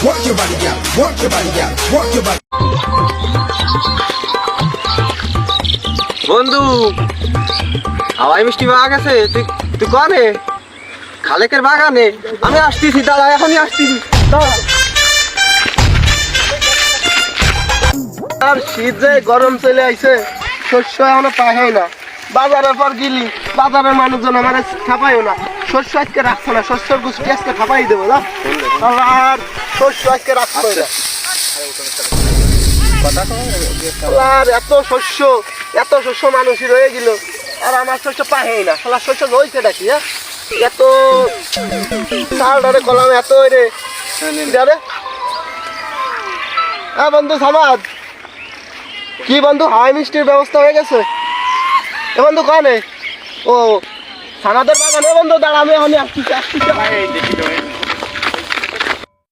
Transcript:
Work your body, girl. Work your body, girl. Work your body. বন্ধু হাওয়াই মিষ্টি পাওয়া গেছে। তুই তুই কনে খালেকের বাগানে? আমি আসতেছি, দাঁড়া, এখনই আসতেছি, দাঁড়া। আর শীত যে গরম চলে আইছে, শস্য এখনো পাই না। বাজারের পর গেলি বাজারের মানুষজন আমার ছাপাইও না, শস্য আজকে রাখছো না, শস্যর গুষ্টি আজকে ছাপাই দেবো না। আর শস্য আজকে রাখছো না। আর এত শস্য মানুষই রয়ে গেল, আর আমার শস্য পাই না। শালা শস্য রয়েছে নাকি? হ্যাঁ, এত চালটারে কলাম, এত রে রে। হ্যাঁ বন্ধু সামাদ, কি বন্ধু হাওয়াই মিষ্টির ব্যবস্থা হয়ে গেছে? এ বন্ধু কনে? ও সানাদের বাগানে বন্ধু, দাঁড়া, আমি এখনই আসছি।